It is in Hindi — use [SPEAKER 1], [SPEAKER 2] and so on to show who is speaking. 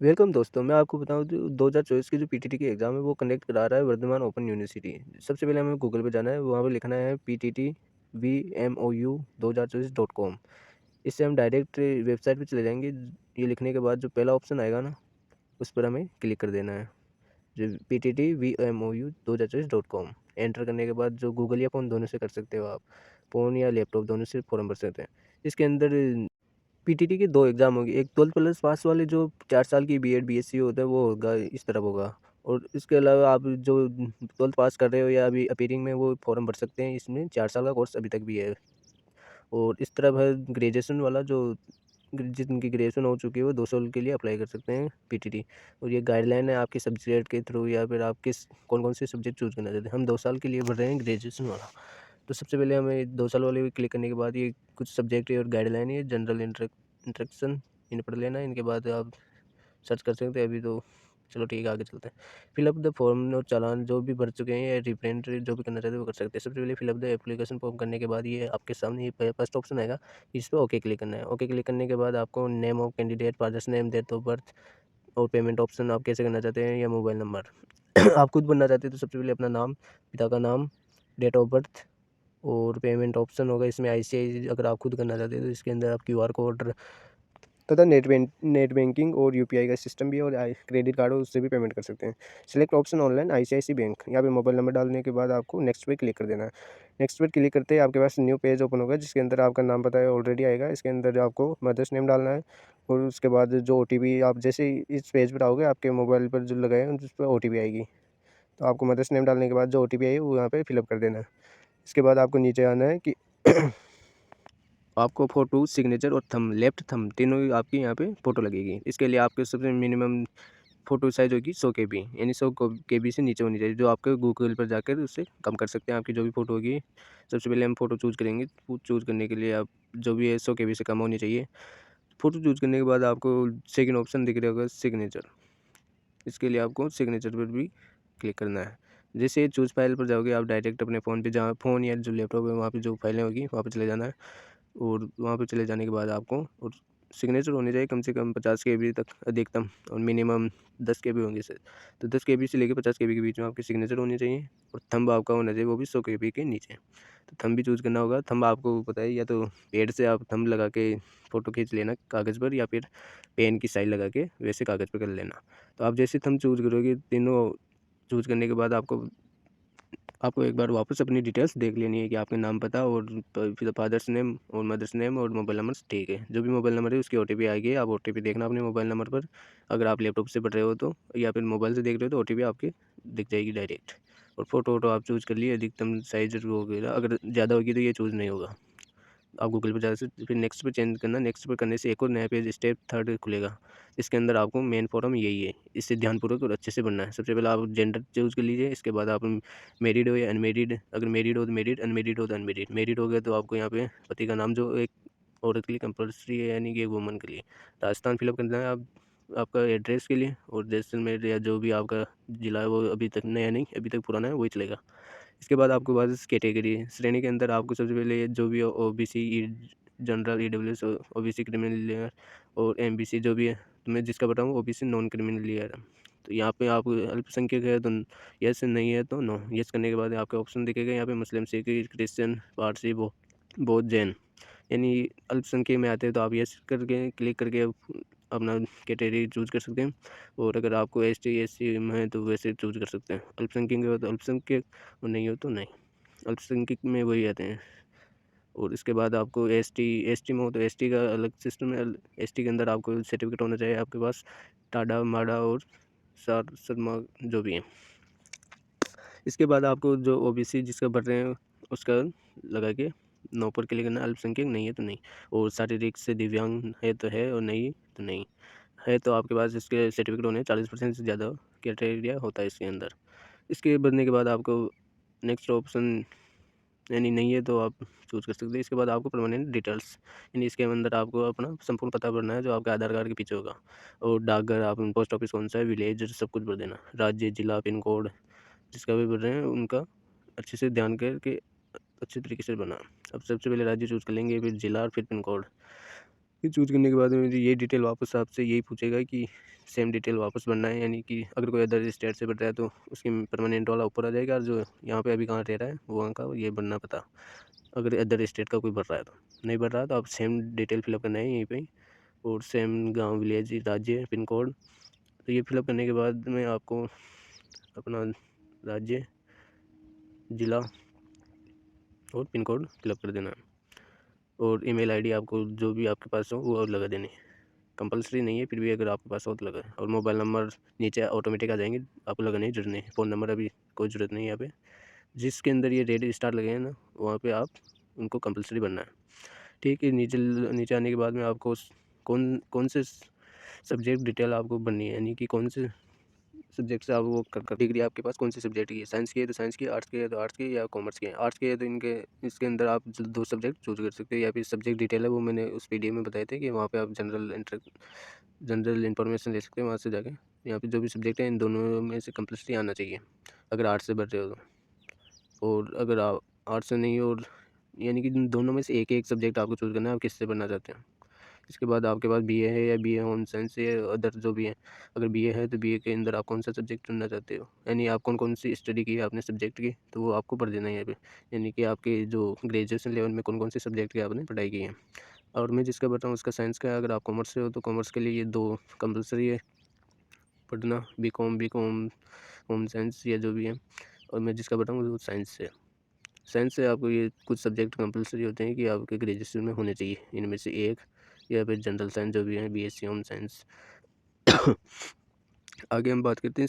[SPEAKER 1] वेलकम दोस्तों, मैं आपको बताऊँ तो 2024 की जो पीटीटी की एग्ज़ाम है वो कंडक्ट करा रहा है वर्धमान ओपन यूनिवर्सिटी। सबसे पहले हमें गूगल पे जाना है, वहाँ पे लिखना है pttvmou2024.com। इससे हम डायरेक्ट वेबसाइट पे चले जाएँगे। ये लिखने के बाद जो पहला ऑप्शन आएगा ना, उस पर हमें क्लिक कर देना है, जो pttvmou2024.com। एंटर करने के बाद जो गूगल या फ़ोन दोनों से कर सकते हो आप, फ़ोन या लैपटॉप दोनों से फॉर्म भर सकते हैं। इसके अंदर पीटीटी के 2 एग्ज़ाम होंगे, एक 12 प्लस पास वाले जो 4 साल की बीएड, बीएससी होता है वो होगा, इस तरफ होगा। और इसके अलावा आप जो 12th पास कर रहे हो या अभी अपीयरिंग में वो फॉर्म भर सकते हैं, इसमें 4 साल का कोर्स अभी तक भी है। और इस तरफ है ग्रेजुएशन वाला, जो जिनकी ग्रेजुएशन हो चुकी है वो 2 साल के लिए अप्लाई कर सकते हैं पीटीटी। और ये गाइडलाइन है आपके सब्जेक्ट के थ्रू, या फिर आप किस कौन-कौन से सब्जेक्ट चूज़ करना चाहते हैं। हम 2 साल के लिए भर रहे हैं ग्रेजुएशन वाला। तो सबसे पहले हमें 2 साल वाले पे क्लिक करने के बाद ये कुछ सब्जेक्ट और गाइडलाइन है, जनरल इंट्रोडक्शन, इन्हें पढ़ लेना है। इनके बाद आप सर्च कर सकते हैं। अभी तो चलो ठीक है, आगे चलते हैं। फिल अप द फॉर्म और चालान जो भी भर चुके हैं या रिप्रेजेंट जो भी करना चाहते हैं वो कर सकते हैं। सबसे पहले fill up the application form करने के बाद ये आपके सामने ये फर्स्ट ऑप्शन आएगा, इस पे ओके क्लिक करना है। ओके क्लिक करने के बाद आपको name of candidate, father's name, date of birth और पेमेंट ऑप्शन आप कैसे करना चाहते हैं या मोबाइल नंबर आप खुद भरना चाहते हैं तो सबसे पहले अपना नाम, पिता का नाम, डेट ऑफ बर्थ और पेमेंट ऑप्शन होगा इसमें आईसीआईसी। अगर आप खुद करना चाहते हैं तो इसके अंदर आप क्यूआर कोड तथा नेट बैंकिंग और यूपीआई का सिस्टम भी है, और क्रेडिट कार्ड हो उससे भी पेमेंट कर सकते हैं। Select option online ICICI bank, यहाँ पे मोबाइल नंबर डालने के बाद आपको नेक्स्ट पे क्लिक कर देना है। नेक्स्ट पे क्लिक करते ही आपके पास न्यू पेज ओपन होगा, जिसके अंदर आपका नाम पता है ऑलरेडी आएगा। इसके अंदर आपको मदर्स नेम डालना है, और उसके बाद जो ओटीपी आप जैसे ही इस पेज पर आओगे आपके मोबाइल पर जो लगाए उस पर ओटीपी आएगी। तो आपको मदर्स नेम डालने के बाद जो ओटीपी आई वो यहाँ पे फिलअप कर देना है। इसके बाद आपको नीचे आना है कि आपको फ़ोटो, सिग्नेचर और थंब, लेफ्ट थंब तीनों ही आपकी यहाँ पे फ़ोटो लगेगी। इसके लिए आपके सबसे मिनिमम फ़ोटो साइज़ होगी 100 केबी, यानी 100 केबी से नीचे होनी चाहिए, जो आपके गूगल पर जाकर उससे कम कर सकते हैं आपकी जो भी फ़ोटो होगी। सबसे पहले हम फ़ोटो चूज़ करेंगे। चूज़ करने के लिए आप जो भी है 100 केबी से कम होनी चाहिए। फ़ोटो चूज़ करने के बाद आपको सेकंड ऑप्शन दिख रहा होगा सिग्नेचर। इसके लिए आपको सिग्नेचर पर भी क्लिक करना है। जैसे चूज़ फाइल पर जाओगे आप डायरेक्ट अपने फ़ोन पे, जहाँ फ़ोन या जो लैपटॉप है वहाँ पे जो फाइलें होगी वहाँ पे चले जाना है। और वहाँ पे चले जाने के बाद आपको और सिग्नेचर होनी चाहिए कम से कम 50 केबी तक अधिकतम, और मिनिमम 10 केबी होंगे सर। तो 10 केबी से लेकर 50 केबी के बीच में आपकी सिग्नेचर होनी चाहिए, और थंब आपका होना चाहिए वो भी 100 केबी के नीचे। तो थंब भी चूज़ करना होगा। थंब आपको पता है, या तो पेड़ से आप थंब लगा के फ़ोटो खींच लेना कागज़ पर, या फिर पेन की स्याही लगा के वैसे कागज़ पर कर लेना। तो आप जैसे थंब चूज़ करोगे, तीनों चूज़ करने के बाद आपको आपको एक बार वापस अपनी डिटेल्स देख लेनी है कि आपके नाम, पता और फिर फादर्स नेम और मदर्स नेम और मोबाइल नंबर ठीक है। जो भी मोबाइल नंबर है उसकी ओटीपी आएगी, आप ओटीपी देखना अपने मोबाइल नंबर पर। अगर आप लैपटॉप से पढ़ रहे हो तो, या फिर मोबाइल से देख रहे हो तो ओटीपी आपकी दिख जाएगी डायरेक्ट। और फ़ोटो वोटो आप चूज़ कर लिए, अधिकतम साइज़ वगैरह अगर ज़्यादा होगी तो ये चूज़ नहीं होगा। आप गूगल पे जा सकते, फिर नेक्स्ट पे चेंज करना। नेक्स्ट पे करने से एक और नया पेज स्टेप थर्ड खुलेगा। इसके अंदर आपको मेन फॉर्म यही है, इसे ध्यानपूर्वक और अच्छे से पढ़ना है। सबसे पहले आप जेंडर चूज़ कर लीजिए। इसके बाद आप मैरिड हो या अनमेरिड, अगर मैरिड हो तो मैरिड, अनमेरिड हो तो अनमेरिड। मैरिड हो गया तो आपको यहाँ पे पति का नाम जो एक औरत के लिए कंपल्सरी है, यानी कि एक वुमन के लिए राजस्थान फिलअप करना है। आप आपका एड्रेस के लिए, और जैसलमेर या जो भी आपका ज़िला है वो अभी तक नया नहीं, अभी तक पुराना है वही चलेगा। इसके बाद आपके पास कैटेगरी श्रेणी के अंदर आपको सबसे पहले जो भी OBC, general, EWS, OBC, criminal layer और एमबीसी जो भी है, तो मैं जिसका बताऊँ ओबीसी नॉन क्रिमिनल लेयर है। तो यहाँ पे आप अल्पसंख्यक है तो यस, नहीं है तो नो। यस करने के बाद आपके ऑप्शन दिखेगा यहाँ पे मुस्लिम, सिख, क्रिश्चियन, पारसी, बौद्ध, जैन, यानी अल्पसंख्यक में आते हैं तो आप यस करके क्लिक करके अपना कैटेगरी चूज़ कर सकते हैं। और अगर आपको एसटी में है तो वैसे चूज़ कर सकते हैं। अल्पसंख्यक हो तो अल्पसंख्यक, और नहीं हो तो नहीं। अल्पसंख्यक में वही आते हैं। और इसके बाद आपको एसटी में हो तो एसटी का अलग सिस्टम है। एसटी के अंदर आपको सर्टिफिकेट होना चाहिए आपके पास, टाडा, माडा और शर्मा जो भी है। इसके बाद आपको जो ओबीसी जिसका भर रहे हैं उसका लगा के नो पर क्लिक करना। अल्पसंख्यक नहीं है तो नहीं, और शारीरिक से दिव्यांग है तो है, और नहीं तो नहीं है। तो आपके पास इसके सर्टिफिकेट होने 40% से ज़्यादा क्राइटेरिया होता है इसके अंदर। इसके भरने के बाद आपको नेक्स्ट ऑप्शन, यानी नहीं है तो आप चूज़ कर सकते हैं। इसके बाद आपको परमानेंट डिटेल्स, यानी इसके अंदर आपको अपना संपूर्ण पता भरना है जो आपके आधार कार्ड के पीछे होगा, और डाकघर, आप पोस्ट ऑफिस कौन सा है, विलेज, सब कुछ भर देना। राज्य, जिला, पिन कोड जिसका भी भर रहे हैं उनका अच्छे से ध्यान करके अच्छे तरीके से बनाना। अब सबसे पहले राज्य चूज़ कर लेंगे, फिर जिला और फिर पिन कोड। ये चूज़ करने के बाद में ये डिटेल वापस आपसे यही पूछेगा कि सेम डिटेल वापस भरना है, यानी कि अगर कोई अदर स्टेट से भर रहा है तो उसकी परमानेंट वाला ऊपर आ जाएगा, और जो यहाँ पे अभी कहाँ रह रहा है वहाँ का ये भरना पता, अगर अदर स्टेट का कोई भर रहा है तो। नहीं भर रहा तो आप सेम डिटेल फिलअप करना है यहीं पे, और सेम गांव, विलेज, राज्य, पिन कोड। तो ये फिलअप करने के बाद में आपको अपना राज्य, ज़िला और पिन कोड फिलअप कर देना है, और ईमेल आईडी आपको जो भी आपके पास हो वो लगा देनी है। कंपलसरी नहीं है, फिर भी अगर आपके पास हो तो लगाए। और मोबाइल नंबर नीचे ऑटोमेटिक आ जाएंगे, आपको लगाने की जरूरत नहीं है। फ़ोन नंबर अभी कोई ज़रूरत नहीं है यहाँ पे। जिसके अंदर ये रेड स्टार लगे हैं ना, वहाँ पे आप उनको कंपलसरी भरना है। ठीक है, नीचे नीचे आने के बाद में आपको कौन कौन से सब्जेक्ट डिटेल आपको भरनी है, यानी कि कौन से सब्जेक्ट से आप वो कर डिग्री आपके पास कौन सी सब्जेक्ट की है। साइंस की है तो साइंस की, आर्ट्स की है तो आर्ट्स की, या कॉमर्स की है। आर्ट्स की है तो इसके अंदर आप दो सब्जेक्ट चूज कर सकते हो, या फिर सब्जेक्ट डिटेल है वो मैंने उस पीडीएफ में बताए थे कि वहाँ पे आप जनरल इन्फॉर्मेशन ले सकते हैं वहाँ से जाके। यहाँ पे जो भी सब्जेक्ट है इन दोनों में से कंपलसरी आना चाहिए अगर आर्ट्स से भर रहे हो तो। और अगर आप आर्ट्स से नहीं, और यानी कि इन दोनों में से एक एक सब्जेक्ट आपको चूज़ करना है, आप किससे पढ़ना चाहते हैं। इसके बाद आपके पास बीए है, या बीए होम साइंस है, या अदर जो भी है। अगर बीए है तो बीए के अंदर आप कौन सा सब्जेक्ट चुनना चाहते हो, यानी आप कौन कौन सी स्टडी की है आपने सब्जेक्ट की, तो वो आपको पढ़ देना है यहाँ पे। यानी कि आपके जो ग्रेजुएशन लेवल में कौन कौन से सब्जेक्ट की आपने पढ़ाई की है। और मैं जिसका बताऊँ उसका साइंस का है। अगर आप कॉमर्स से हो तो कॉमर्स के लिए ये दो कंपलसरी है पढ़ना, बी कॉम होम साइंस या जो भी है। और मैं जिसका बताऊँ वो साइंस से। साइंस से आपको ये कुछ सब्जेक्ट कंपलसरी होते हैं कि आपके ग्रेजुएशन में होने चाहिए, इनमें से एक, या फिर जनरल साइंस जो भी है, बीएससी होम साइंस। आगे हम बात करते हैं